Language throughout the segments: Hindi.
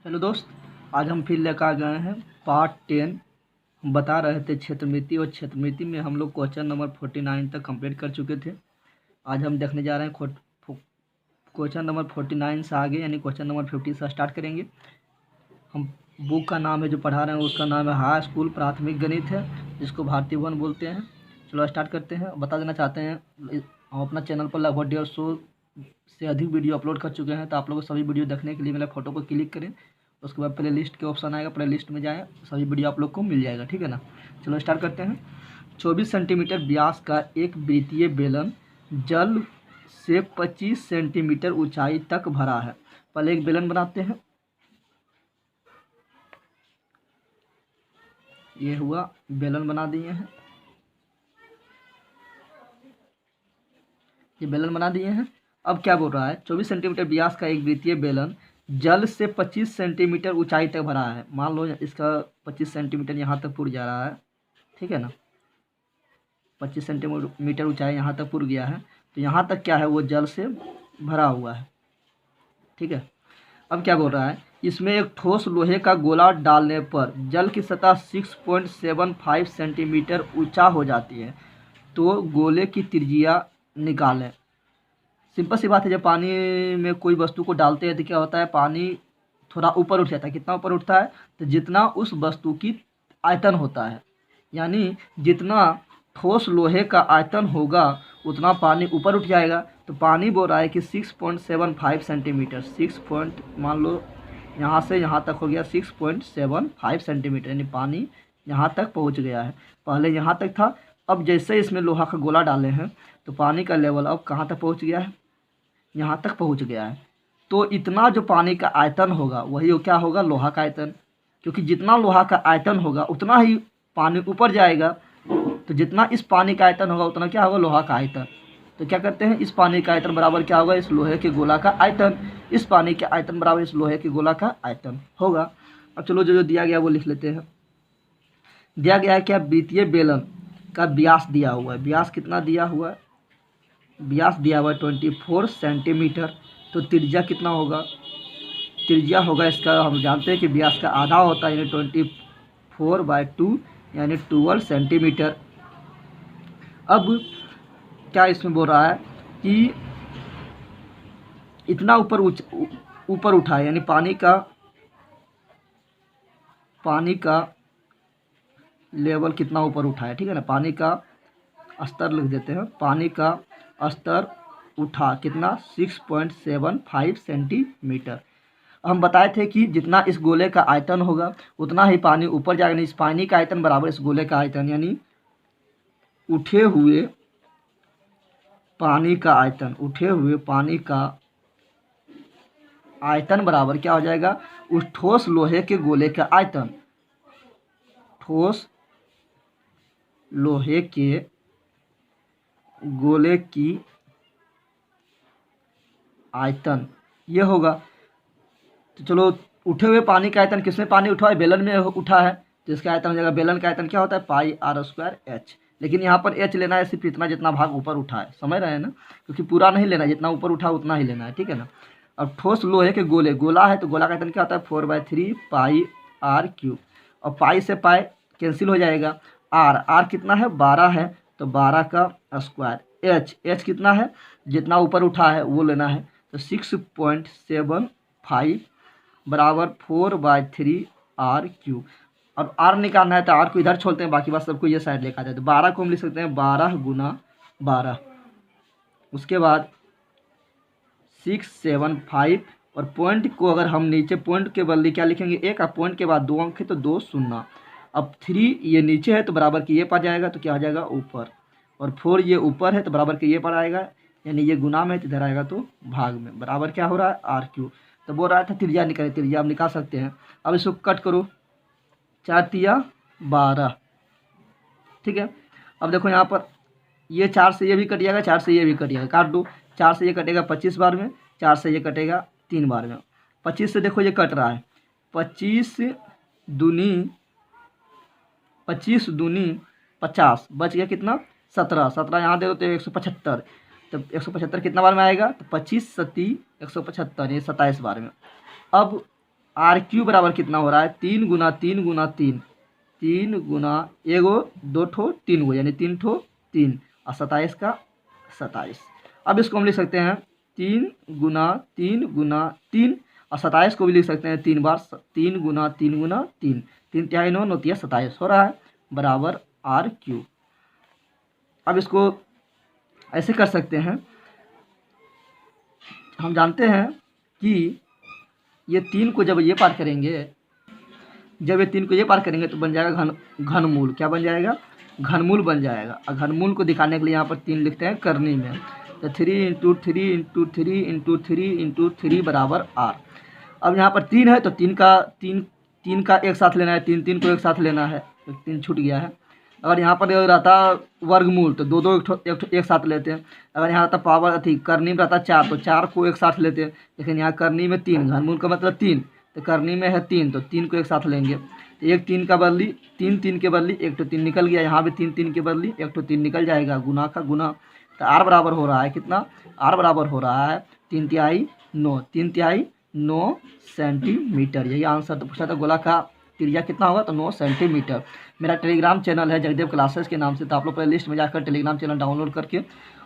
हेलो दोस्त। आज हम फिर लेकर आ गए हैं पार्ट 10। हम बता रहे थे क्षेत्रमिति, और क्षेत्रमिति में हम लोग क्वेश्चन नंबर 49 तक कंप्लीट कर चुके थे। आज हम देखने जा रहे हैं क्वेश्चन नंबर 49 से आगे, यानी क्वेश्चन नंबर 50 से स्टार्ट करेंगे। हम बुक का नाम है जो पढ़ा रहे हैं उसका नाम है हाई स्कूल प्राथमिक गणित है, जिसको भारतीय वन बोलते हैं। चलो स्टार्ट करते हैं। बता देना चाहते हैं हम अपना चैनल पर लगभग 150 से अधिक वीडियो अपलोड कर चुके हैं, तो आप लोग सभी वीडियो देखने के लिए मेरे फोटो पर क्लिक करें। उसके बाद प्ले लिस्ट के ऑप्शन आएगा, प्ले लिस्ट में जाएँ, सभी वीडियो आप लोग को मिल जाएगा, ठीक है ना। चलो स्टार्ट करते हैं। 24 सेंटीमीटर व्यास का एक वृत्तीय बेलन जल से 25 सेंटीमीटर ऊंचाई तक भरा है। पहले एक बेलन बनाते हैं। ये हुआ, बेलन बना दिए हैं। ये बेलन बना दिए हैं। अब क्या बोल रहा है, 24 सेंटीमीटर व्यास का एक वृत्तीय बेलन जल से 25 सेंटीमीटर ऊंचाई तक भरा है। मान लो इसका 25 सेंटीमीटर यहाँ तक पुर जा रहा है, ठीक है ना। 25 सेंटीमीटर ऊंचाई यहाँ तक पुर गया है, तो यहाँ तक क्या है, वो जल से भरा हुआ है, ठीक है। अब क्या बोल रहा है, इसमें एक ठोस लोहे का गोला डालने पर जल की सतह 6.75 सेंटीमीटर ऊंचा हो जाती है, तो गोले की त्रिज्या निकालें। सिंपल सी बात है, जब पानी में कोई वस्तु को डालते हैं तो क्या होता है, पानी थोड़ा ऊपर उठ जाता है। कितना ऊपर उठता है, तो जितना उस वस्तु की आयतन होता है, यानी जितना ठोस लोहे का आयतन होगा उतना पानी ऊपर उठ जाएगा। तो पानी बोल रहा है कि 6.75 सेंटीमीटर, मान लो यहाँ से यहाँ तक हो गया 6.75 सेंटीमीटर, यानी पानी यहाँ तक पहुँच गया है। पहले यहाँ तक था, अब जैसे इसमें लोहा का गोला डाले हैं तो पानी का लेवल अब कहाँ तक पहुँच गया है, यहाँ तक पहुँच गया है। तो इतना जो पानी का आयतन होगा वही क्या होगा, लोहा का आयतन। क्योंकि जितना लोहा का आयतन होगा उतना ही पानी ऊपर जाएगा, तो जितना इस पानी का आयतन होगा उतना क्या होगा, लोहा का आयतन। तो क्या करते हैं, इस पानी का आयतन बराबर क्या होगा, इस लोहे के गोला का आयतन। इस पानी के आयतन बराबर इस लोहे के गोला का आयतन होगा। अब चलो जो जो दिया गया वो लिख लेते हैं। दिया गया है क्या, वृत्तीय बेलन का व्यास दिया हुआ है। व्यास कितना दिया हुआ है, व्यास दिया हुआ है 24 सेंटीमीटर। तो त्रिज्या कितना होगा, त्रिज्या होगा इसका, हम जानते हैं कि व्यास का आधा होता है, यानी 24/2 यानी 12 सेंटीमीटर। अब क्या इसमें बोल रहा है कि इतना ऊपर उठा है, यानी पानी का लेवल कितना ऊपर उठा है, ठीक है ना। पानी का स्तर लिख देते हैं। पानी का स्तर उठा कितना, 6.75 सेंटीमीटर। हम बताए थे कि जितना इस गोले का आयतन होगा उतना ही पानी ऊपर जाएगा, इस पानी का आयतन बराबर इस गोले का आयतन, यानी उठे हुए पानी का आयतन, उठे हुए पानी का आयतन बराबर क्या हो जाएगा, उस ठोस लोहे के गोले का आयतन। ठोस लोहे के गोले की आयतन ये होगा। तो चलो, उठे हुए पानी का आयतन किसमें पानी उठा है, बेलन में उठा है, तो इसका आयतन हो जाएगा, बेलन का आयतन क्या होता है, πr²h। लेकिन यहाँ पर h लेना है सिर्फ इतना जितना भाग ऊपर उठा है, समझ रहे हैं ना, क्योंकि पूरा नहीं लेना, जितना ऊपर उठा उतना ही लेना है, ठीक है ना। अब ठोस लोहे के गोले, गोला है तो गोला का आयतन क्या होता है, 4/3 πr³। और पाई से पाई कैंसिल हो जाएगा। r कितना है, 12 है, तो 12 का स्क्वायर। h कितना है, जितना ऊपर उठा है वो लेना है, तो 6.75 बराबर 4/3 r³। अब r निकालना है तो r को इधर छोड़ते हैं, बाकी बात सबको ये साइड लेकर आते हैं। तो 12 को हम लिख सकते हैं 12 × 12। उसके बाद 675, और पॉइंट को अगर हम नीचे पॉइंट के बदले क्या लिखेंगे, एक, और पॉइंट के बाद 2 अंक है तो 2 शून्य। अब 3 ये नीचे है तो बराबर के ये पर जाएगा, तो क्या हो जाएगा ऊपर, और 4 ये ऊपर है तो बराबर के ये पर आएगा, यानी ये गुना में, इधर आएगा तो भाग में, बराबर क्या हो रहा है, r³। तो बोल रहा था त्रिज्या निकाले, त्रिज्या आप निकाल सकते हैं। अब इसको कट करो, 4 तिया 12, ठीक है। अब देखो यहाँ पर ये 4 से ये भी कट जाएगा, 4 से ये भी कट जाएगा, काट दो। 4 से ये कटेगा 25 बार में, 4 से ये कटेगा 3 बार में। 25 से देखो ये कट रहा है, 25 दूनी 50, बच गया कितना, 17। 17 यहाँ दे दो तो 175। तो 175 कितना बार में आएगा, तो 25 × 7 = 175, ये 27 बार में। अब आर क्यू बराबर कितना हो रहा है, 3 गुना 3 गुना 3, 3 गुना एगो 2 ठो 3 गो, यानी 3 ठो 3 और 27 का 27। अब इसको हम लिख सकते हैं 3 गुना 3 गुना 3 और 27 को भी लिख सकते हैं 3 बार, 3 गुना 3 गुना 3, 3 तिहाई 9, 9 तिया 27 हो रहा है बराबर आर क्यू। अब इसको ऐसे कर सकते हैं, हम जानते हैं कि ये 3 को जब ये पार करेंगे, जब ये 3 को ये पार करेंगे तो बन जाएगा घनमूल। क्या बन जाएगा, घनमूल बन जाएगा। और घनमूल को दिखाने के लिए यहाँ पर 3 लिखते हैं करनी में, तो 3 इंटू 3 इंटू 3 इंटू 3 इंटू 3 बराबर आर। अब यहाँ पर 3 है तो 3 का एक साथ लेना है, 3 को एक साथ लेना है, तो 3 छूट गया है। अगर यहाँ पर रहता वर्गमूल तो 2 एक साथ लेते हैं। अगर यहाँ रहता पावर अथी करनी में रहता 4 तो 4 को एक साथ लेते हैं, लेकिन यहाँ करनी में 3, घनमूल का मतलब 3, तो करनी में है 3 तो 3 को एक साथ लेंगे, तो एक 3 का बदली 3 के बदली 1 तो 3 निकल गया, यहाँ भी 3 के बदली 1 तो 3 निकल जाएगा, गुना का गुना। तो आर बराबर हो रहा है कितना, आर बराबर हो रहा है 3 तिहाई 9, 3 तिहाई 9 सेंटीमीटर। यही आंसर तो पूछा था, गोला का त्रिज्या कितना होगा, तो 9 सेंटीमीटर। मेरा टेलीग्राम चैनल है जगदेव क्लासेस के नाम से, तो आप लोग प्ले लिस्ट में जाकर टेलीग्राम चैनल डाउनलोड करके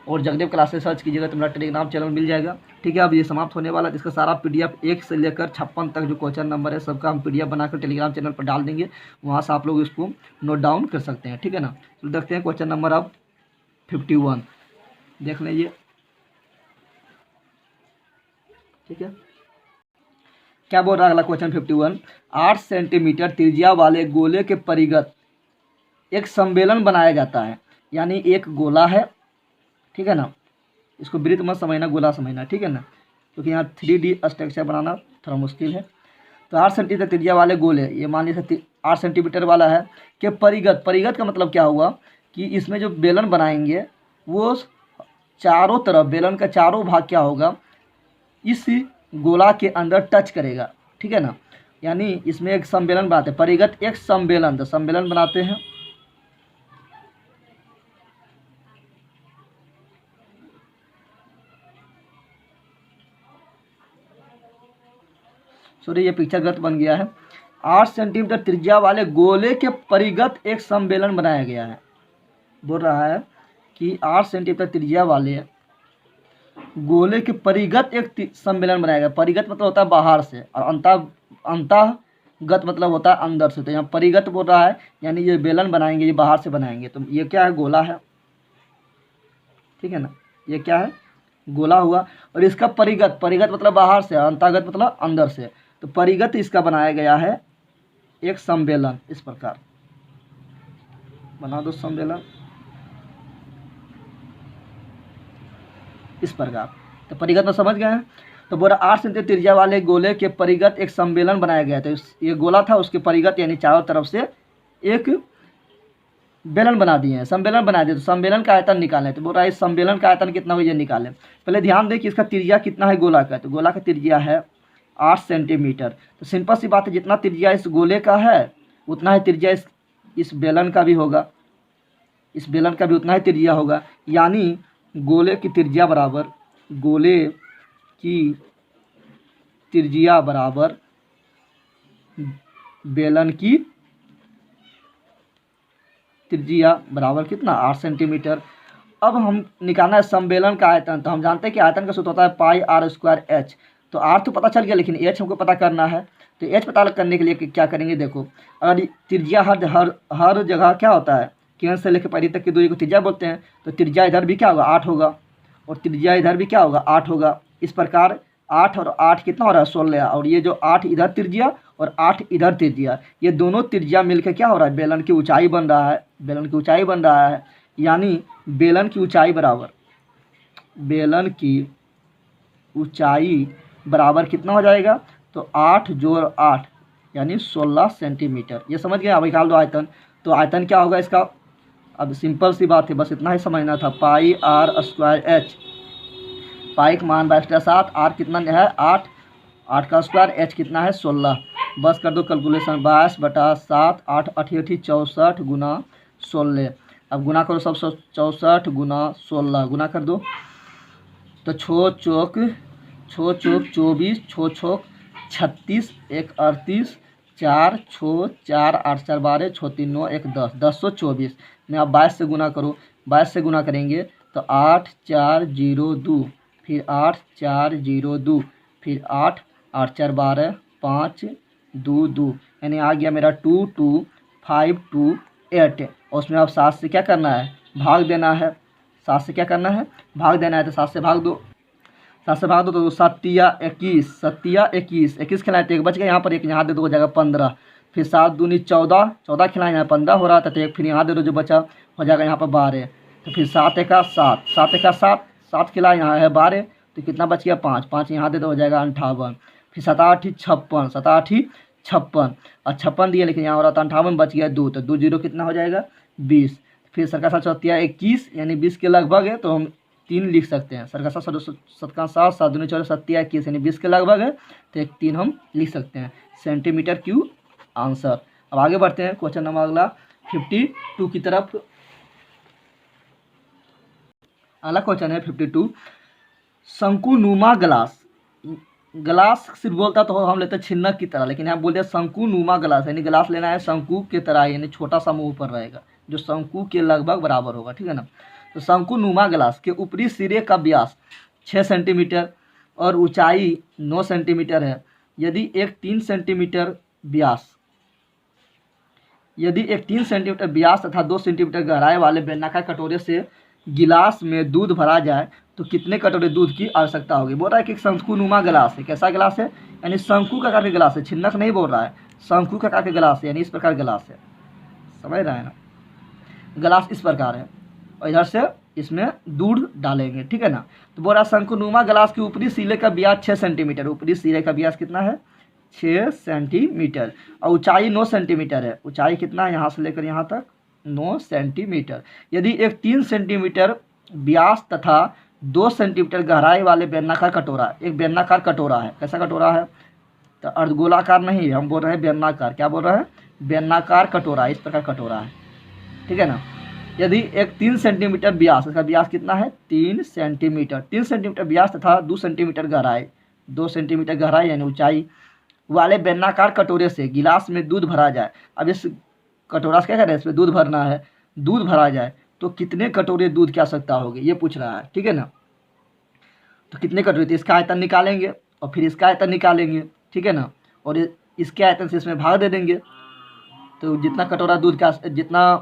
और जगदेव क्लासेस सर्च कीजिएगा तो मेरा टेलीग्राम चैनल मिल जाएगा। ठीक है, अब ये समाप्त होने वाला है। इसका सारा PDF 1 से लेकर 56 तक जो क्वेश्चन नंबर है सबका हम PDF बनाकर टेलीग्राम चैनल पर डाल देंगे, वहाँ से आप लोग इसको नोट डाउन कर सकते हैं। ठीक है ना, तो देखते हैं क्वेश्चन नंबर अब 51 देख लीजिए। ठीक है, क्या बोल रहा है अगला क्वेश्चन 51, 8 सेंटीमीटर त्रिज्या वाले गोले के परिगत एक सम्मेलन बनाया जाता है। यानी एक गोला है, ठीक है ना, इसको वृत्त मत समझना, गोला समझना, ठीक है ना, क्योंकि यहाँ 3D स्ट्रक्चर बनाना थोड़ा मुश्किल है। तो 8 सेंटीमीटर त्रिज्या वाले गोले, ये मान लीजिए 8 सेंटीमीटर वाला है, कि परिगत, परिगत का मतलब क्या हुआ कि इसमें जो बेलन बनाएंगे वो चारों तरफ, बेलन का चारों भाग क्या होगा, इस गोला के अंदर टच करेगा। ठीक है ना, यानी इसमें एक सम्मेलन बनाते हैं, परिगत एक सम्मेलन, तो सम्मेलन बनाते हैं। सॉरी, ये पिक्चर गलत बन गया है। 8 सेंटीमीटर त्रिज्या वाले गोले के परिगत एक सम्मेलन बनाया गया है। बोल रहा है कि 8 सेंटीमीटर त्रिज्या वाले गोले के परिगत एक सम्मेलन बनाया गया। परिगत मतलब होता है बाहर से, और अंतःगत मतलब होता है अंदर से। तो यहाँ परिगत बोल रहा है, यानी ये बेलन बनाएंगे, ये बाहर से बनाएंगे। तो ये क्या है, गोला है। ठीक है ना, ये क्या है, गोला हुआ। और इसका परिगत, परिगत मतलब बाहर से, अंतःगत मतलब अंदर से। तो परिगत इसका बनाया गया है एक सम्मेलन। इस प्रकार बना दो सम्मेलन, इस प्रकार। तो परिगत में समझ गए हैं। तो बोला 8 सेंटीमीटर त्रिज्या वाले गोले के परिगत एक सम्मेलन बनाया गया था। ये गोला था, उसके परिगत यानी चारों तरफ से एक बेलन बना दिए हैं, सम्मेलन बना दिए। तो सम्मेलन का आयतन निकालें, तो बोल रहा है इस सम्मेलन का आयतन कितना हो, ये निकालें। पहले ध्यान दें कि इसका त्रिज्या कितना है गोला का, तो गोला का त्रिज्या है 8 सेंटीमीटर। तो सिंपल सी बात है, जितना त्रिज्या इस गोले का है उतना ही त्रिज्या इस बेलन का भी होगा, इस बेलन का भी उतना ही त्रिज्या होगा। यानी गोले की त्रिज्या बराबर, गोले की त्रिज्या बराबर बेलन की त्रिज्या बराबर कितना, 8 सेंटीमीटर। अब हम निकालना है सम्मेलन का आयतन। तो हम जानते हैं कि आयतन का सूत्र होता है पाई आर स्क्वायर एच। तो आर तो पता चल गया, लेकिन एच हमको पता करना है। तो एच पता करने के लिए क्या करेंगे, देखो अगर त्रिज्या हर जगह क्या होता है, केंद्र से लेकर परिधि तक की दूरी को त्रिज्या बोलते हैं। तो त्रिज्या इधर भी क्या होगा, 8 होगा, और त्रिज्या इधर भी क्या होगा, 8 होगा। इस प्रकार 8 और 8 कितना हो रहा है, 16। और ये जो 8 इधर त्रिज्या और 8 इधर त्रिज्या, ये दोनों त्रिज्या मिलकर क्या हो रहा है, बेलन की ऊंचाई बन रहा है, बेलन की ऊंचाई बन रहा है। यानी बेलन की ऊंचाई बराबर, बेलन की ऊंचाई बराबर कितना हो जाएगा, तो 8 जोड़ 8 यानी 16 सेंटीमीटर। ये समझ गए। अब निकाल दो आयतन। तो आयतन क्या होगा इसका, अब सिंपल सी बात है, बस इतना ही समझना था, पाई आर स्क्वायर एच। पाई का मान 22.7, आर कितना है 8, 8 का स्क्वायर, एच कितना है 16। बस कर दो कैलकुलेशन, 22/7, 8 8 64 गुना 16। अब गुना करो सब, 64 गुना 16 गुना कर दो। तो 6 चौक 24, 6 छोक 36, एक 38, 4 6 4 8 4 12 6 3 9 1 10, 1024 में आप 22 से गुना करो। 22 से गुना करेंगे तो 8402, फिर 8402, फिर 8 8 4 12 5 2 2, यानी आ गया मेरा 22528। और उसमें अब 7 से क्या करना है, भाग देना है। 7 से क्या करना है, भाग देना है। तो 7 से भाग दो, 7 से भाग दो तो 7 या 21, 7 या 21, 21 खिलाए तो एक बच गया, यहाँ पर एक यहाँ दे दो हो जाएगा 15, फिर 7 दूनी 14, 14 खिलाए यहाँ 15 हो रहा था तो एक फिर यहाँ दे दो जो बचा हो जाएगा यहाँ पर 12, तो फिर 7 एका 7, 7 एका 7, 7 खिलाए यहाँ है 12, तो कितना बच गया 5, 5 यहाँ दे दो हो जाएगा 58, फिर 7 8 56, 7 8 56 और 56 दिए लेकिन यहाँ हो रहा था 58, बच गया 2, तो 2 जीरो कितना हो जाएगा 20, फिर सर का 7 चौथिया 21 यानी 20 के लगभग है, तो हम 3 लिख सकते हैं। सर का 7 का 7, 7 दूनी 14 7 21 यानी 20 के लगभग है, तो एक 3 हम लिख सकते हैं सेंटीमीटर क्यूब आंसर। अब आगे बढ़ते हैं क्वेश्चन नंबर अगला 52 की तरफ। अगला क्वेश्चन है 52, शंकुनुमा ग्लास। ग्लास सिर्फ बोलता तो हम लेते छिन्नक की तरह, लेकिन यहाँ बोलते हैं शंकुनुमा ग्लास, यानी ग्लास लेना है शंकु के तरह, यानी छोटा सा मुंह ऊपर रहेगा जो शंकु के लगभग बराबर होगा, ठीक है ना। तो शंकुनुमा ग्लास के ऊपरी सिरे का व्यास 6 सेंटीमीटर और ऊंचाई 9 सेंटीमीटर है। यदि एक 3 सेंटीमीटर व्यास तथा 2 सेंटीमीटर गहराई वाले बेलनाकार कटोरे से गिलास में दूध भरा जाए तो कितने कटोरे दूध की आवश्यकता होगी। बोल रहा है कि शंकुनुमा गिलास है। कैसा गिलास है, यानी शंकु का आकार गिलास है, छिन्नक नहीं बोल रहा है, शंकु का आकार का गिलास है, यानी इस प्रकार गिलास है, समझ रहे हैं ना। गिलास इस प्रकार है और इधर से इसमें दूध डालेंगे, ठीक है ना। तो बोल रहा शंकुनुमा गिलास के ऊपरी सिरे का व्यास 6 सेंटीमीटर, ऊपरी सिरे का व्यास कितना है 6 सेंटीमीटर और ऊंचाई 9 सेंटीमीटर है। ऊंचाई कितना है यहाँ से लेकर यहाँ तक 9 सेंटीमीटर। यदि एक 3 सेंटीमीटर व्यास तथा 2 सेंटीमीटर गहराई वाले बेलनाकार कटोरा, एक बेलनाकार कटोरा है, कैसा कटोरा है, तो अर्धगोलाकार नहीं, हम बोल रहे हैं बेलनाकार, क्या बोल रहे हैं बेलनाकार कटोरा, इस प्रकार कटोरा है, ठीक है ना। यदि एक 3 सेंटीमीटर व्यास, इसका व्यास कितना है 3 सेंटीमीटर, 3 सेंटीमीटर व्यास तथा 2 सेंटीमीटर गहराई, 2 सेंटीमीटर गहराई यानी ऊंचाई वाले बेलनाकार कटोरे से गिलास में दूध भरा जाए। अब इस कटोरा से क्या कर रहे हैं, इसमें दूध भरना है, दूध भरा जाए तो कितने कटोरे दूध की आवश्यकता होगी, ये पूछ रहा है, ठीक है ना। तो कितने कटोरे, तो इसका आयतन निकालेंगे और फिर इसका आयतन निकालेंगे, ठीक है ना, और इसके आयतन से इसमें भाग दे देंगे, तो जितना कटोरा दूध का, जितना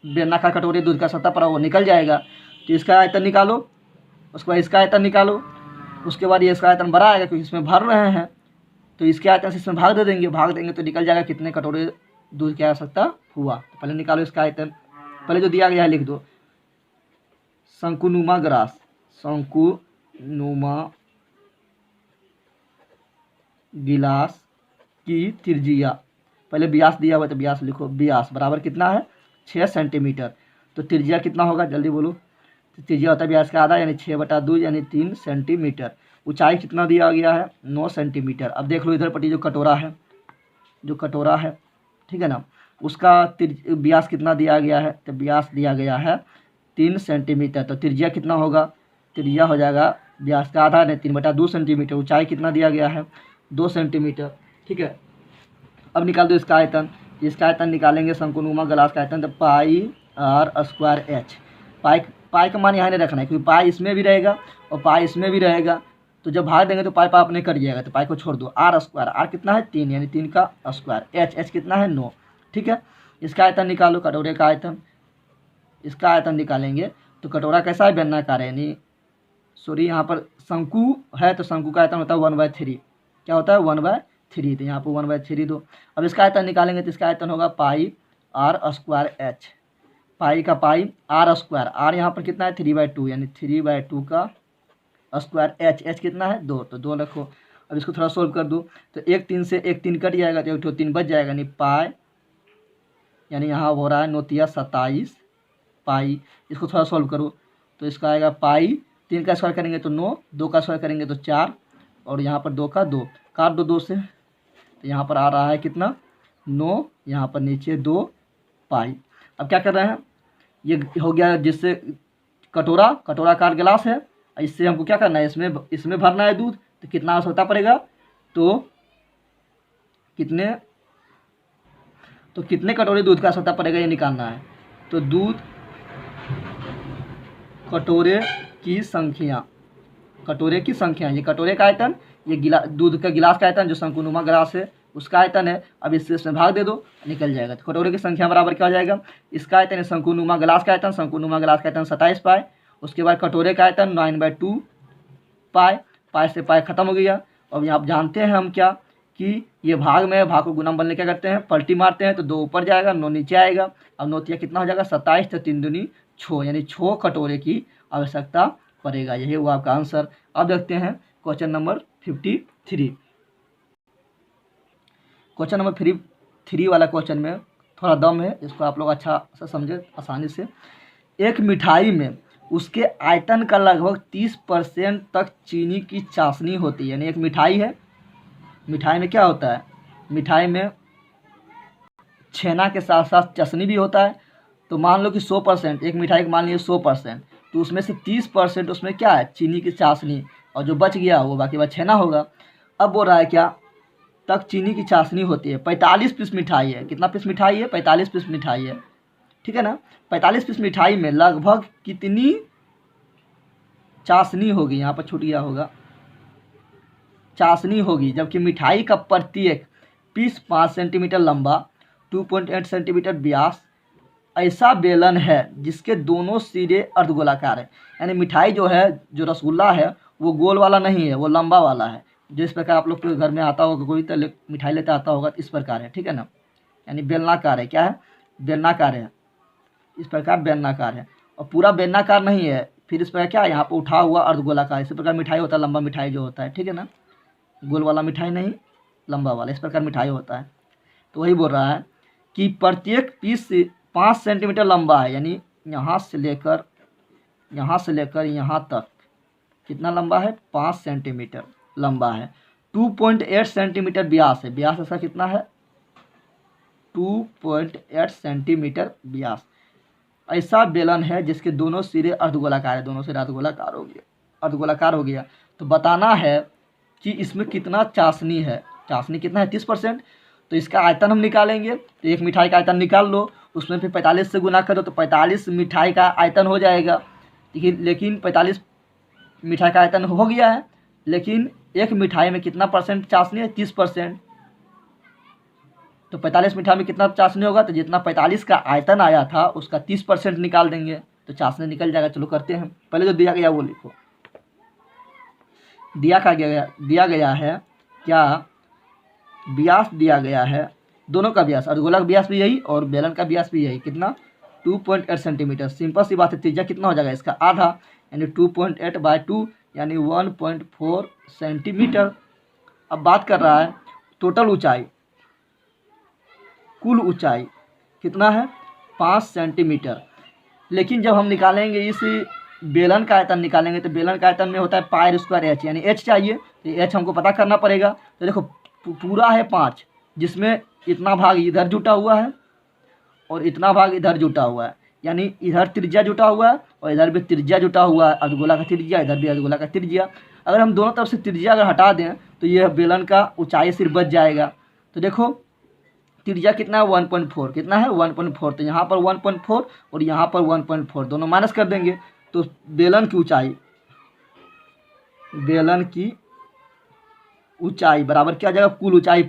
बेलनाकार कटोरे दूध का सतह पर वो निकल जाएगा। तो इसका आयतन निकालो, उसके बाद इसका आयतन निकालो, उसके बाद ये इसका आयतन बड़ा आएगा क्योंकि इसमें भर रहे हैं, तो इसके आयतन से इसमें भाग दे देंगे, भाग देंगे तो निकल जाएगा कितने कटोरे दूध की आवश्यकता हुआ। तो पहले निकालो इसका आयतन, पहले जो दिया गया है लिख दो, शंकुनुमा ग्लास, शंकुनुमा गिलास की त्रिज्या, पहले व्यास दिया हुआ तो व्यास लिखो, व्यास बराबर कितना है 6 सेंटीमीटर, तो त्रिज्या कितना होगा जल्दी बोलो, तो त्रिज्या होता है व्यास का आधा यानी 6/2 यानी 3 सेंटीमीटर। ऊंचाई कितना दिया गया है 9 सेंटीमीटर। अब देख लो इधर पट्टी जो कटोरा है, ठीक है ना, उसका व्यास कितना दिया गया है, तो व्यास दिया गया है 3 सेंटीमीटर, तो त्रिज्या कितना होगा, त्रिज्या हो जाएगा व्यास का आधा यानी 3/2 सेंटीमीटर। ऊंचाई कितना दिया गया है 2 सेंटीमीटर, ठीक है। अब निकाल दो इसका आयतन, इसका आयतन निकालेंगे शंकुनुमा ग्लास का आयतन, तो πr²h, पाई का मान यहाँ नहीं रखना है क्योंकि पाई इसमें भी रहेगा और पाई इसमें भी रहेगा, तो जब भाग देंगे तो पाई अपने कट जाएगा, तो पाई को छोड़ दो। r², r कितना है 3 यानी 3 का स्क्वायर, h कितना है 9, ठीक है। इसका आयतन निकालो, कटोरे का आयतन, इसका आयतन निकालेंगे तो कटोरा कैसा है बेलनाकार है, यानी सॉरी यहाँ पर शंकु है तो शंकु का आयतन होता है 1/3, क्या होता है 1/3, तो यहाँ पर 1/3 दो। अब इसका आयतन निकालेंगे तो इसका आयतन होगा πr²h, पाई का पाई r², r यहाँ पर कितना है 3/2 यानी 3/2 का स्क्वायर, h कितना है 2, तो 2 रखो। अब इसको थोड़ा सोल्व कर दो तो एक 3 से एक 3 कट जाएगा तो एक 3 बच जाएगा, यानी पाई, यानी यहाँ हो रहा है 9 × 27 पाई। इसको थोड़ा सोल्व करो तो इसका आएगा पाई, 3 का स्क्वायर करेंगे तो 9, 2 का स्क्वायर करेंगे तो 4 और यहाँ पर 2 का 2, काट दो 2 से, तो यहाँ पर आ रहा है कितना 9, यहाँ पर नीचे 2 पाई। अब क्या कर रहे हैं, ये हो गया जिससे कटोरा कार गिलास है, इससे हमको क्या करना है, इसमें भरना है दूध, तो कितना आवश्यकता पड़ेगा, तो कितने, तो कितने कटोरे दूध की आवश्यकता पड़ेगा ये निकालना है। तो दूध कटोरे की संख्या, कटोरे की संख्या, ये कटोरे का आयतन, ये दूध का गिलास का आयतन जो शंकुनुमा गिलास है उसका आयतन है। अब इससे इसमें भाग दे दो, निकल जाएगा। तो कटोरे की संख्या बराबर क्या हो जाएगा, इसका आयतन है शंकुनुमा गिलास का आयतन, शंकुनुमा गिलास का आयतन 27 पाए, उसके बाद कटोरे का आयतन 9/2 पाए, पाए से पाए खत्म हो गया। अब यहाँ आप जानते हैं हम क्या कि ये भाग में, भाग को गुना बनने क्या करते हैं, पलटी मारते हैं तो 2 ऊपर जाएगा 9 नीचे आएगा। अब 9 कितना हो जाएगा 27, तो 3 दूनी 6, यानी 6 कटोरे की आवश्यकता पड़ेगा। यही हुआ आपका आंसर। अब देखते हैं क्वेश्चन नंबर 53। क्वेश्चन नंबर 3 वाला क्वेश्चन में थोड़ा दम है, इसको आप लोग अच्छा से समझे आसानी से। एक मिठाई में उसके आयतन का लगभग 30% तक चीनी की चाशनी होती है। यानी एक मिठाई है, मिठाई में क्या होता है, मिठाई में छेना के साथ साथ चाशनी भी होता है। तो मान लो कि 100%, एक मिठाई का मान लीजिए 100%, तो उसमें से 30% उसमें क्या है, चीनी की चाशनी, और जो बच गया वो बाकी बात छेना होगा। अब बोल रहा है क्या तक चीनी की चाशनी होती है। 45 पीस मिठाई है, कितना पीस मिठाई है, 45 पीस मिठाई है, ठीक है ना। 45 पीस मिठाई में लगभग कितनी चाशनी होगी, यहाँ पर छूट गया होगा, चाशनी होगी, जबकि मिठाई का प्रत्येक पीस 5 सेंटीमीटर लंबा, 2.8 सेंटीमीटर व्यास ऐसा बेलन है जिसके दोनों सिरे अर्धगोलाकार है। यानी मिठाई जो है, जो रसगुल्ला है वो गोल वाला नहीं है, वो लंबा वाला है। जिस प्रकार आप लोग के घर में आता होगा, कोई तो मिठाई लेते आता होगा, इस प्रकार है, ठीक है ना। यानी बेलनाकार है, क्या है, बेलनाकार है, इस प्रकार बेलनाकार है, और पूरा बेलनाकार नहीं है। फिर इस प्रकार क्या, यहाँ पर उठा हुआ अर्धगोलाकार, इसी प्रकार मिठाई होता है, लंबा मिठाई जो होता है, ठीक है ना, गोल वाला मिठाई नहीं, लंबा वाला, इस प्रकार मिठाई होता है। तो वही बोल रहा है कि प्रत्येक पीस 5 सेंटीमीटर लंबा है, यानी यहाँ से लेकर यहाँ तक कितना लंबा है, 5 सेंटीमीटर लंबा है। 2.8 सेंटीमीटर व्यास है, व्यास ऐसा कितना है, 2.8 सेंटीमीटर व्यास ऐसा बेलन है जिसके दोनों सिरे अर्धगोलाकार है, दोनों सिरे अर्धगोलाकार हो गया। तो बताना है कि इसमें कितना चाशनी है, चाशनी कितना है 30%। तो इसका आयतन हम निकालेंगे, तो एक मिठाई का आयतन निकाल लो, उसमें फिर 45 से गुना करो तो 45 मिठाई का आयतन हो जाएगा। लेकिन 45 मिठाई का आयतन हो गया है, लेकिन एक मिठाई में कितना परसेंट चाशनी है, 30%। तो 45 मिठाई में कितना चाशनी होगा, तो जितना 45 का आयतन आया था उसका 30% निकाल देंगे तो चाशनी निकल जाएगा। चलो करते हैं, पहले जो दिया गया वो लिखो। दिया गया है क्या, व्यास दिया गया है, दोनों का व्यास, अर्धगोला का व्यास भी यही और बेलन का व्यास भी यही, कितना 2.8 सेंटीमीटर। सिंपल सी बात है, त्रिज्या कितना हो जाएगा इसका, आधा, यानी 2.8/2 यानी 1.4 सेंटीमीटर। अब बात कर रहा है टोटल ऊंचाई, कुल ऊंचाई कितना है 5 सेंटीमीटर। लेकिन जब हम निकालेंगे इस बेलन का आयतन निकालेंगे, तो बेलन का आयतन में होता है पाई स्क्वायर एच, यानी एच चाहिए, तो एच हमको पता करना पड़ेगा। तो देखो पूरा है 5, जिसमें इतना भाग इधर जुटा हुआ है और इतना भाग इधर जुटा हुआ है, यानी इधर त्रिज्या जुटा हुआ है और इधर भी त्रिज्या जुटा हुआ है, अर्धगोला का त्रिज्या, इधर भी अर्धगोला का त्रिज्या। अगर हम दोनों तरफ से त्रिज्या अगर हटा दें तो यह बेलन का ऊंचाई सिर्फ बच जाएगा। तो देखो त्रिज्या कितना है 1.4, कितना है 1.4, तो यहाँ पर 1.4 और यहाँ पर 1.4, दोनों माइनस कर देंगे तो बेलन की ऊंचाई बराबर क्या आ जाएगा, कुल ऊंचाई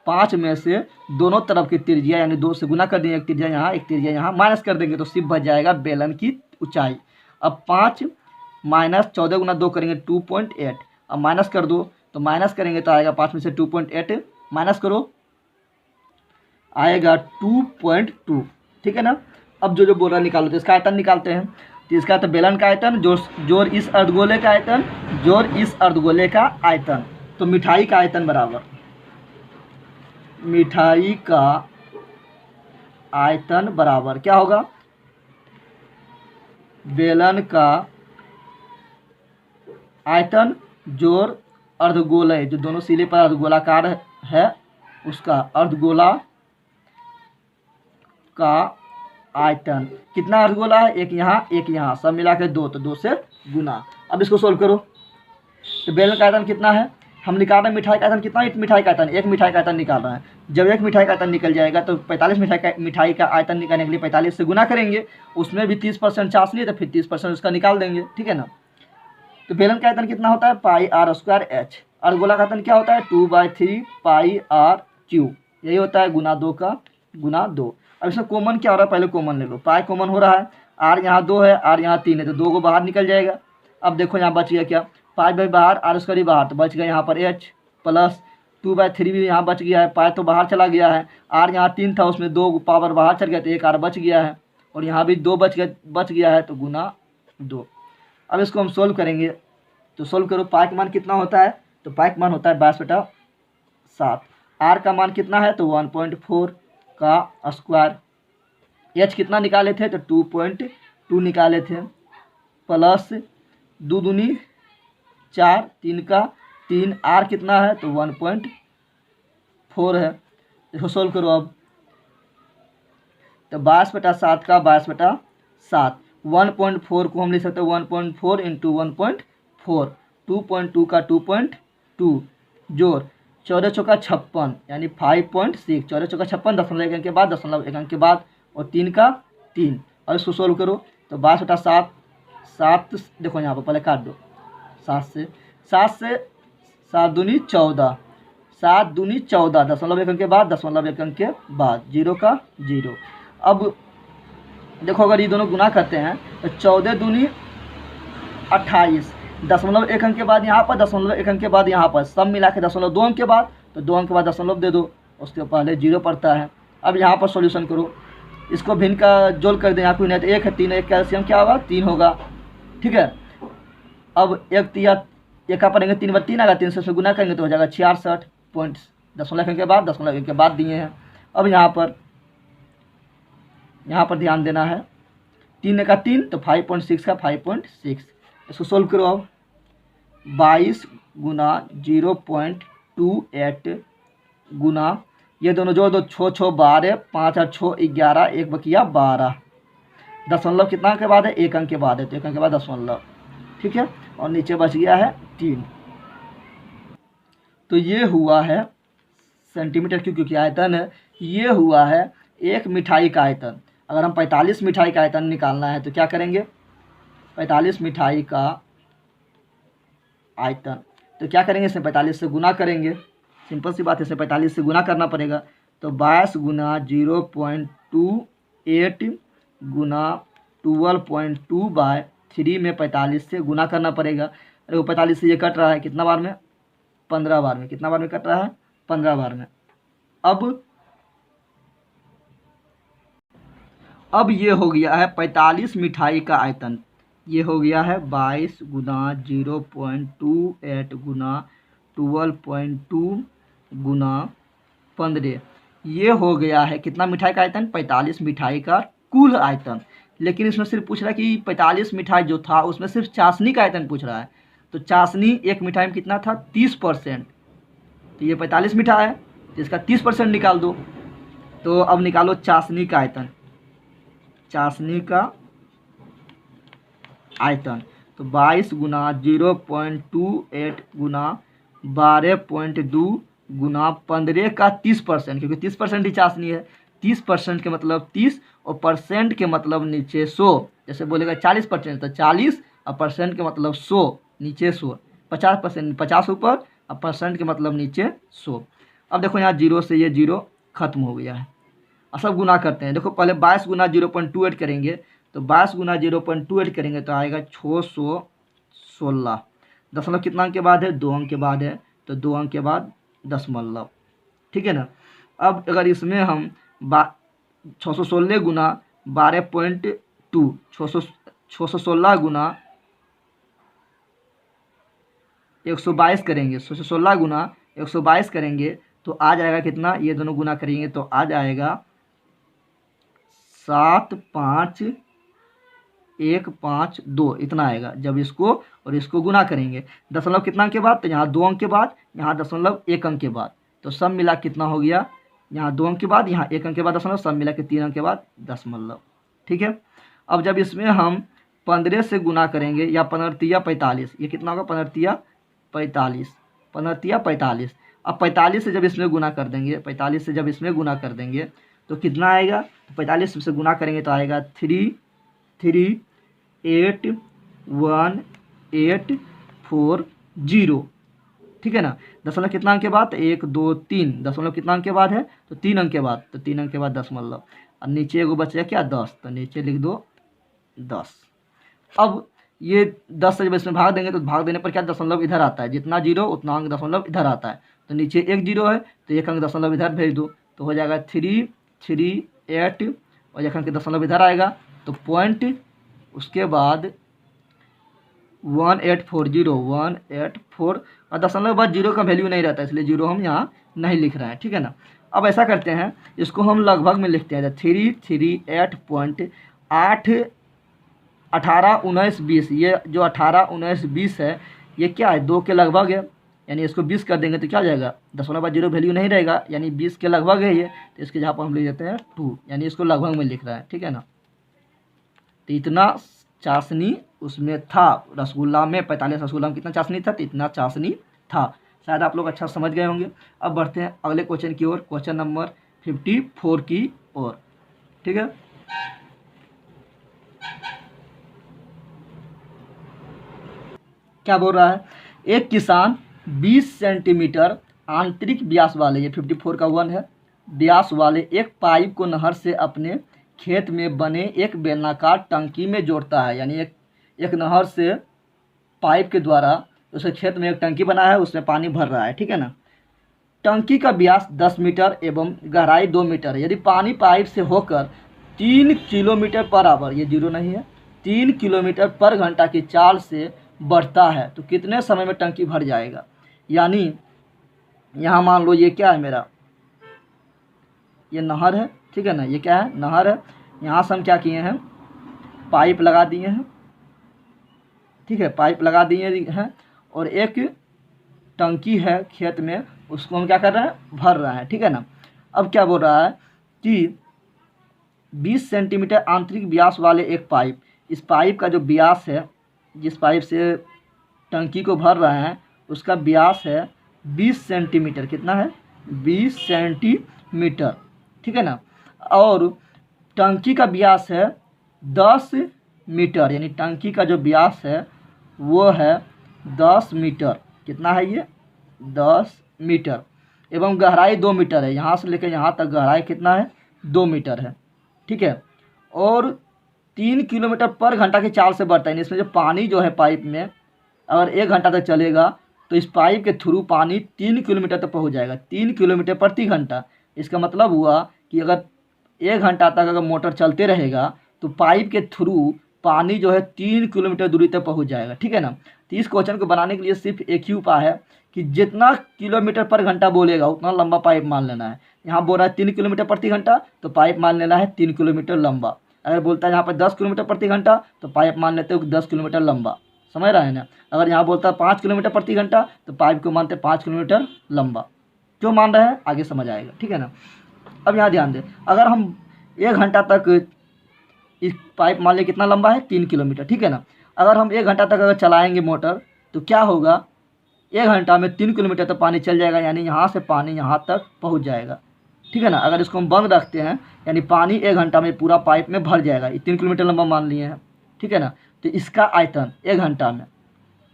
5 में से दोनों तरफ की त्रिज्या यानी 2 से गुना कर देंगे, एक त्रिज्या यहाँ एक त्रिज्या यहाँ माइनस कर देंगे तो सिर्फ बच जाएगा बेलन की ऊंचाई। अब 5 माइनस 14 गुना 2 करेंगे 2.8, अब माइनस कर दो तो माइनस करेंगे तो आएगा 5 में से 2.8 माइनस करो आएगा 2.2, ठीक है ना। अब जो बोल रहा निकालो, तो इसका आयतन निकालते हैं। तो इसका तो बेलन का आयतन जोड़ इस अर्धगोले का आयतन जोड़ इस अर्धगोले का आयतन, तो मिठाई का आयतन बराबर मिठाई का आयतन बराबर क्या होगा, बेलन का आयतन जोड़ अर्धगोले, जो दोनों सिरे पर अर्धगोलाकार है उसका अर्धगोला का आयतन। कितना अर्धगोला है, एक यहाँ सब मिला के 2, तो 2 से गुना। अब इसको सोल्व करो, तो बेलन का आयतन कितना है हम निकाल रहे हैं मिठाई का आयतन कितना, एक मिठाई का आयतन, एक मिठाई का आयतन निकाल रहे हैं। जब एक मिठाई का आयतन निकल जाएगा तो 45 मिठाई का आयतन निकालने के लिए 45 से गुना करेंगे, उसमें भी 30% चाशनी है तो फिर 30% उसका निकाल देंगे, ठीक है ना। तो बेलन का आयतन कितना होता है, पाई आर स्क्वायर एच, और गोला का आयतन क्या होता है, 2/3 पाई आर क्यू, यही होता है गुना 2 का गुना 2। अब इसमें कॉमन क्या हो रहा है, पहले कॉमन ले लो, पाई कॉमन हो रहा है, आर यहाँ 2 है, आर यहाँ 3 है, तो 2 को बाहर निकल जाएगा। अब देखो यहाँ बच गया क्या, 5 बाहर, आर स्क्वायर बाहर, तो बच गया यहाँ पर एच प्लस 2/3 भी यहाँ बच गया है, पाई तो बाहर चला गया है, आर यहाँ 3 था उसमें 2 पावर बाहर चल गया तो 1 आर बच गया है, और यहाँ भी 2 बच गया है तो गुना 2। अब इसको हम सोल्व करेंगे, तो सोल्व करो, पाई का मान कितना होता है, तो पाई का मान होता है 22/7, आर का मान कितना है तो 1.4 का स्क्वायर, एच कितना निकाले थे तो 2.2 निकाले थे, प्लस 2 दूनी 4, 3 का 3, आर कितना है तो 1.4 है। इसको सोल्व करो अब, तो 22/7 का 22/7, 1.4 को हम लिख सकते हैं 1.4 इंटू 1.4, 2.2 का 2.2, जोड़ 14 चौका 56 यानी 5.6, 14 चौका 56, दशमलव एक अंक के बाद, दशमलव एक अंक के बाद, और 3 का 3। और इसको सोल्व करो तो 22/7, 7 देखो यहाँ पर पहले काट दो, 7 से 7 दूनी 14, 7 दूनी 14, दशमलव एक अंक के बाद, दशमलव एक अंक के बाद, 0 का 0। अब देखो अगर ये दोनों गुना करते हैं तो 14 दूनी 28, दशमलव एक अंक के बाद यहाँ पर, दशमलव एक अंक के बाद यहाँ पर, सब मिला के दशमलव 2 अंक के बाद, तो 2 अंक के बाद दशमलव दे दो, उसके पहले 0 पड़ता है। अब यहाँ पर सॉल्यूशन करो, इसको भिन्न का जोड़ कर दें, यहाँ कोई नहीं तो 1 है, 3 है, कैल्शियम क्या होगा 3 होगा, ठीक है। अब एक का पढ़ेंगे 3/3 आएगा, 3 से गुना करेंगे तो हो जाएगा 66 पॉइंट, दशमलव एक के बाद, दशमलव एक के बाद दिए हैं। अब यहाँ पर ध्यान देना है, 3 का 3 तो 5.6 का 5.6, इसको सोल्व करो अब, 22 गुना 0.28 गुना, ये दोनों जोड़ दो, 6 6 12, 5 और 6 11, 1 बकिया 12, दशमलव कितना के बाद है, 1 अंक के बाद है, तो 1 अंक के बाद दशमलव, ठीक है, और नीचे बच गया है 3। तो ये हुआ है सेंटीमीटर क्यूब, क्योंकि आयतन है, ये हुआ है एक मिठाई का आयतन। अगर हम 45 मिठाई का आयतन निकालना है तो क्या करेंगे, 45 मिठाई का आयतन, तो क्या करेंगे, इसमें 45 से गुना करेंगे, सिंपल सी बात है, इसमें 45 से गुना करना पड़ेगा, तो 22 गुना 0.28 गुना 12.2/3 में 45 से गुना करना पड़ेगा। अरे वो 45 से ये कट रहा है कितना बार में, 15 बार में, कितना बार में कट रहा है, 15 बार में। अब ये हो गया है 45 मिठाई का आयतन, ये हो गया है 22 गुना 0.28 गुना 12.2 गुना 15, ये हो गया है कितना मिठाई का आयतन, 45 मिठाई का कुल आयतन। लेकिन इसमें सिर्फ पूछ रहा है कि 45 मिठाई जो था उसमें सिर्फ चाशनी का आयतन पूछ रहा है, तो चाशनी एक मिठाई में कितना था 30%, तो ये 45 मिठाई है तो इसका 30% निकाल दो। तो अब निकालो चाशनी का आयतन, चाशनी का आयतन, तो 22 गुना 0.28 गुना 12.2 गुना 15 का 30%, क्योंकि 30% ही चाशनी है, 30% के मतलब 30 और परसेंट के मतलब नीचे 100, जैसे बोलेगा 40% तो 40 और परसेंट के मतलब 100 नीचे 100, 50% 50 ऊपर और परसेंट के मतलब नीचे 100। अब देखो यहाँ 0 से ये 0 खत्म हो गया है, अब सब गुना करते हैं। देखो पहले 22 गुना 0.28 करेंगे, तो 22 गुना 0.28 करेंगे तो आएगा 616, दशमलव कितना अंक के बाद है, 2 अंक के बाद है, तो 2 अंक के बाद दशमलव, ठीक है ना। अब अगर इसमें हम 616 गुना 12.2, 616 गुना 122 करेंगे, 616 गुना 122 करेंगे तो आ जाएगा कितना, ये दोनों गुना करेंगे तो आ जाएगा 75152, इतना आएगा जब इसको और इसको गुना करेंगे। दशमलव कितना अंक के बाद, तो यहाँ 2 अंक के बाद, यहाँ दशमलव 1 अंक के बाद, तो सब मिला कितना हो गया, यहाँ 2 अंक के बाद, यहाँ 1 अंक के बाद दशमलव, सब मिला के 3 अंक के बाद दशमलव, ठीक है। अब जब इसमें हम 15 से गुना करेंगे या 15 या 45, ये कितना होगा 15 या 45, 15 45। अब 45 से जब इसमें गुना कर देंगे, 45 से जब इसमें गुना कर देंगे तो कितना आएगा, तो 45 से गुना करेंगे तो आएगा 3381840। ठीक है ना। दशमलव कितना अंक के बाद, 1 2 3, दशमलव कितना अंक के बाद है, तो 3 अंक के बाद, तो 3 अंक के बाद दशमलव, और नीचे एगो बच गया क्या, 10, तो नीचे लिख दो 10। अब ये 10 से जब इसमें भाग देंगे तो भाग देने पर क्या दशमलव इधर आता है, जितना जीरो उतना अंक दशमलव इधर आता है, तो नीचे एक जीरो है तो एक अंक दशमलव इधर भेज दो, तो हो जाएगा 338 और एक अंक दशमलव इधर आएगा, तो पॉइंट उसके बाद 1840 और दशमलव के बाद जीरो का वैल्यू नहीं रहता, इसलिए जीरो हम यहाँ नहीं लिख रहे हैं। ठीक है ना। अब ऐसा करते हैं, इसको हम लगभग में लिखते हैं, 338.8 18 19 20, ये जो 18 19 20 है ये क्या है, 2 के लगभग है, यानी इसको 20 कर देंगे तो क्या हो जाएगा, दशमलव बाद जीरो वैल्यू नहीं रहेगा, यानी 20 के लगभग है ये, तो इसके जहाँ पर हम लिख देते हैं 2, यानी इसको लगभग में लिख रहा है। ठीक है ना। तो इतना चाशनी उसमें था, रसगुल्ला में 45 रसगुल्ला में कितना चाशनी था, तो इतना चाशनी था। शायद आप लोग अच्छा समझ गए होंगे। अब बढ़ते हैं अगले क्वेश्चन की ओर, क्वेश्चन नंबर 54 की ओर। ठीक है। क्या बोल रहा है, एक किसान 20 सेंटीमीटर आंतरिक व्यास वाले, ये 54 का 1 है, व्यास वाले एक पाइप को नहर से अपने खेत में बने एक बेलनाकार टंकी में जोड़ता है, यानी एक नहर से पाइप के द्वारा उसके खेत में एक टंकी बना है, उसमें पानी भर रहा है। ठीक है ना। टंकी का व्यास 10 मीटर एवं गहराई 2 मीटर है। यदि पानी पाइप से होकर 3 किलोमीटर पर आवर, ये जीरो नहीं है, 3 किलोमीटर पर घंटा की चाल से बढ़ता है तो कितने समय में टंकी भर जाएगा। यानी यहाँ मान लो ये क्या है मेरा, ये नहर है। ठीक है ना। ये क्या है, नहर है। यहाँ से हम क्या किए हैं, पाइप लगा दिए हैं। ठीक है, पाइप लगा दिए हैं और एक टंकी है खेत में, उसको हम क्या कर रहे हैं, भर रहे हैं। ठीक है ना। अब क्या बोल रहा है कि 20 सेंटीमीटर आंतरिक व्यास वाले एक पाइप, इस पाइप का जो व्यास है, जिस पाइप से टंकी को भर रहे हैं उसका व्यास है 20 सेंटीमीटर। कितना है, 20 सेंटीमीटर। ठीक है ना। और टंकी का व्यास है 10 मीटर, यानी टंकी का जो व्यास है वो है 10 मीटर। कितना है ये, 10 मीटर। एवं गहराई 2 मीटर है, यहाँ से लेकर यहाँ तक गहराई कितना है, 2 मीटर है। ठीक है। और 3 किलोमीटर पर घंटा की चाल से बढ़ता है, इसमें जो पानी जो है पाइप में, अगर 1 घंटा तक चलेगा तो इस पाइप के थ्रू पानी 3 किलोमीटर तक पहुँच जाएगा, 3 किलोमीटर प्रति घंटा। इसका मतलब हुआ कि अगर 1 घंटा तक अगर मोटर चलते रहेगा तो पाइप के थ्रू पानी जो है 3 किलोमीटर दूरी तक पहुंच जाएगा। ठीक है ना। तो इस क्वेश्चन को बनाने के लिए सिर्फ एक ही उपाय है कि जितना किलोमीटर पर घंटा बोलेगा उतना लंबा पाइप मान लेना है। यहाँ बोल रहा है 3 किलोमीटर प्रति घंटा, तो पाइप मान लेना है 3 किलोमीटर लंबा। अगर बोलता है यहाँ पर 10 किलोमीटर प्रति घंटा, तो पाइप मान लेते हो 10 किलोमीटर लंबा। समझ रहे हैं ना। अगर यहाँ बोलता है 5 किलोमीटर प्रति घंटा, तो पाइप को मानते 5 किलोमीटर लंबा। क्यों मान रहे हैं, आगे समझ आएगा। ठीक है ना। अब यहाँ ध्यान दें, अगर हम 1 घंटा तक इस पाइप मान लें कितना लंबा है, 3 किलोमीटर। ठीक है ना। अगर हम 1 घंटा तक अगर चलाएंगे मोटर तो क्या होगा, 1 घंटा में 3 किलोमीटर तक पानी चल जाएगा, यानी यहाँ से पानी यहाँ तक पहुँच जाएगा। ठीक है ना। अगर इसको हम बंद रखते हैं यानी पानी 1 घंटा में पूरा पाइप में भर जाएगा, ये 3 किलोमीटर लंबा मान लिए हैं। ठीक है ना। तो इसका आयतन 1 घंटा में,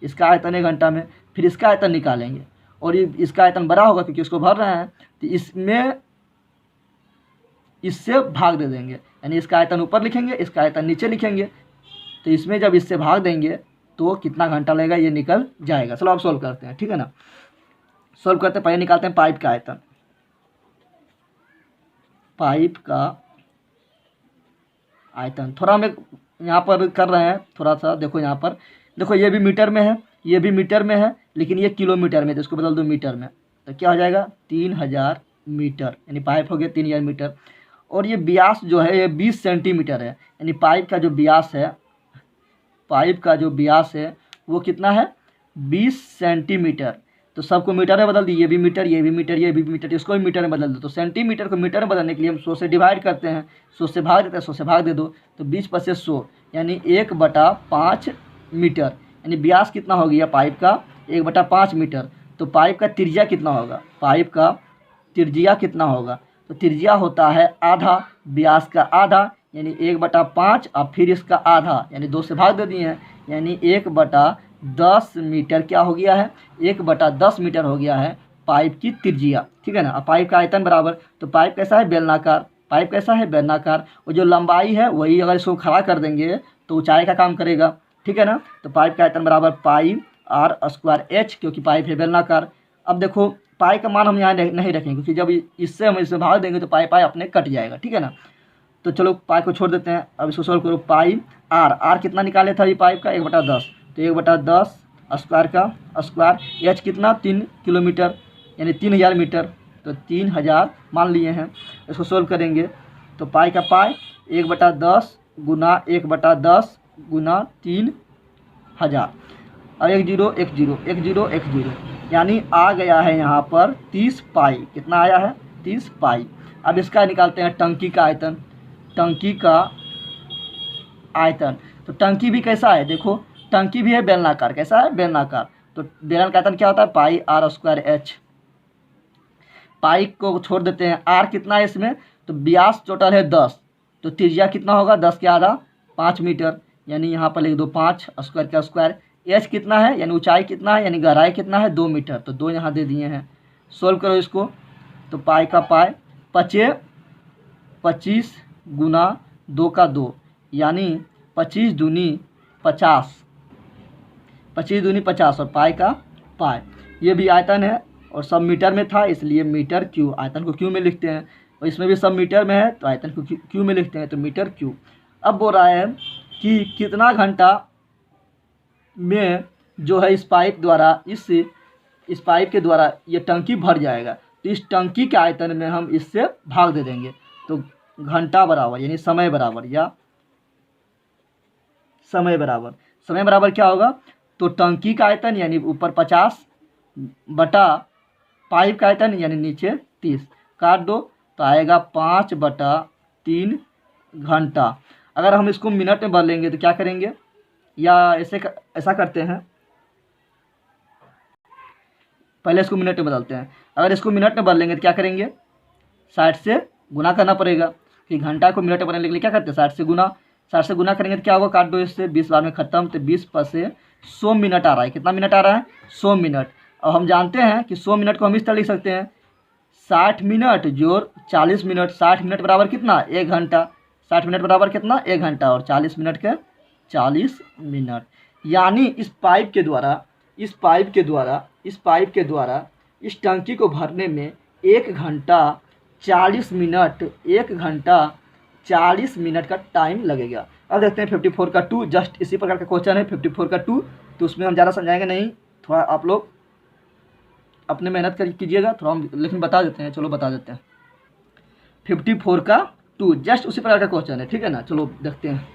इसका आयतन 1 घंटा में, फिर इसका आयतन निकालेंगे और ये इसका आयतन बड़ा होगा क्योंकि उसको भर रहे हैं, तो इसमें इससे भाग दे देंगे, यानी इसका आयतन ऊपर लिखेंगे, इसका आयतन नीचे लिखेंगे, तो इसमें जब इससे भाग देंगे तो कितना घंटा लगेगा ये निकल जाएगा। चलो अब सॉल्व करते हैं। ठीक है ना। सॉल्व करते हैं, पहले निकालते हैं पाइप का आयतन। पाइप का आयतन थोड़ा हम यहाँ पर कर रहे हैं, थोड़ा सा देखो यहाँ पर, देखो ये भी मीटर में है, ये भी मीटर में है, लेकिन ये किलोमीटर में, तो इसको बदल दो मीटर में, तो क्या हो जाएगा 3000 मीटर, यानी पाइप हो गया 3000 मीटर। और ये व्यास जो है ये 20 सेंटीमीटर है, यानी पाइप का जो व्यास है, पाइप का जो व्यास है वो कितना है, 20 सेंटीमीटर। तो सबको मीटर में बदल दी, ये भी मीटर, ये भी मीटर, ये भी मीटर, इसको भी मीटर में बदल दो। तो सेंटीमीटर को मीटर में बदलने के लिए हम 100 से डिवाइड करते हैं, 100 से भाग देते हैं, 100 से भाग दे दो, तो 20 + 100 यानी 1/5 मीटर, यानी व्यास कितना हो गया पाइप का, 1/5 मीटर। तो पाइप का त्रिज्या कितना होगा, पाइप का त्रिज्या कितना होगा, तो त्रिज्या होता है आधा व्यास का आधा यानी 1/5 और फिर इसका आधा यानी 2 से भाग दे दिए हैं यानी 1/10 मीटर क्या हो गया है, 1/10 मीटर हो गया है पाइप की त्रिज्या, ठीक है ना। अब पाइप का आयतन बराबर, तो पाइप कैसा है बेलनाकार, पाइप कैसा है बेलनाकार, और जो लंबाई है वही अगर इसको खड़ा कर देंगे तो ऊंचाई का काम करेगा, ठीक है ना। तो पाइप का आयतन बराबर पाई आर स्क्वायर एच, क्योंकि पाइप है बेलनाकार। अब देखो पाई का मान हम यहाँ नहीं रखेंगे क्योंकि जब इससे हम इसमें भाग देंगे तो पाई अपने कट जाएगा, ठीक है ना। तो चलो पाई को छोड़ देते हैं। अब इसको सोल्व करो, पाई आर कितना निकाले था ये पाइप का 1/10, तो 1/10 स्क्वायर का स्क्वायर, एच कितना 3 किलोमीटर यानी 3000 मीटर, तो 3000 मान लिए हैं। इसको सोल्व करेंगे तो पाई का पाई 1/10 गुना 1/10 गुना 3000 और 1 0 1 0 1 0 1 0 यानी आ गया है यहाँ पर 30 पाई। कितना आया है 30 पाई। अब इसका निकालते हैं टंकी का आयतन, टंकी का आयतन। तो टंकी भी कैसा है, देखो टंकी भी है बेलनाकार, कैसा है बेलनाकार, तो बेलन का आयतन क्या होता है पाई आर स्क्वायर एच। पाई को छोड़ देते हैं, आर कितना है इसमें, तो व्यास टोटल है 10, तो त्रिज्या कितना होगा 10 के आधा 5 मीटर यानी यहाँ पर लिख दो 5 स्क्वायर का स्क्वायर। एच कितना है यानी ऊंचाई कितना है यानी गहराई कितना है 2 मीटर, तो 2 यहाँ दे दिए हैं। सोल्व करो इसको तो पाई का पाई 25 गुना 2 का 2 यानी 25 दूनी 50, 25 दूनी 50 और पाई का पाई। ये भी आयतन है और सब मीटर में था इसलिए मीटर क्यू, आयतन को क्यू में लिखते हैं, और इसमें भी सब मीटर में है तो आयतन को क्यू में लिखते हैं, तो मीटर क्यू। अब बोल रहा है कि कितना घंटा में जो है इस पाइप द्वारा इस पाइप के द्वारा ये टंकी भर जाएगा, तो इस टंकी के आयतन में हम इससे भाग दे देंगे, तो घंटा बराबर यानी समय बराबर या समय बराबर क्या होगा, तो टंकी का आयतन यानी ऊपर 50 बटा पाइप का आयतन यानी नीचे 30, काट दो तो आएगा 5/3 घंटा। अगर हम इसको मिनट में बदलेंगे तो क्या करेंगे, या ऐसा करते हैं, पहले इसको मिनट में बदलते हैं। अगर इसको मिनट में बदलेंगे तो क्या करेंगे 60 से गुना करना पड़ेगा, कि घंटा को मिनट में बदलने के लिए क्या करते हैं 60 से गुना करेंगे तो क्या होगा, काट दो इससे 20 बार में ख़त्म, तो 20 पर से 100 मिनट आ रहा है। कितना मिनट आ रहा है 100 मिनट। अब हम जानते हैं कि 100 मिनट को हम इस तरह लिख सकते हैं 60 मिनट जोड़ 40 मिनट, 60 मिनट बराबर कितना 1 घंटा, 60 मिनट बराबर कितना 1 घंटा और 40 मिनट के 40 मिनट। यानी इस पाइप के द्वारा इस टंकी को भरने में 1 घंटा 40 मिनट का टाइम लगेगा। अब देखते हैं 54 का 2, जस्ट इसी प्रकार का क्वेश्चन है 54 का 2, तो उसमें हम ज़्यादा समझाएंगे नहीं, थोड़ा आप लोग अपने मेहनत कर कीजिएगा, थोड़ा हम लेकिन बता देते हैं। चलो बता देते हैं 54 का 2 जस्ट उसी प्रकार का क्वेश्चन है, ठीक है ना। चलो देखते हैं।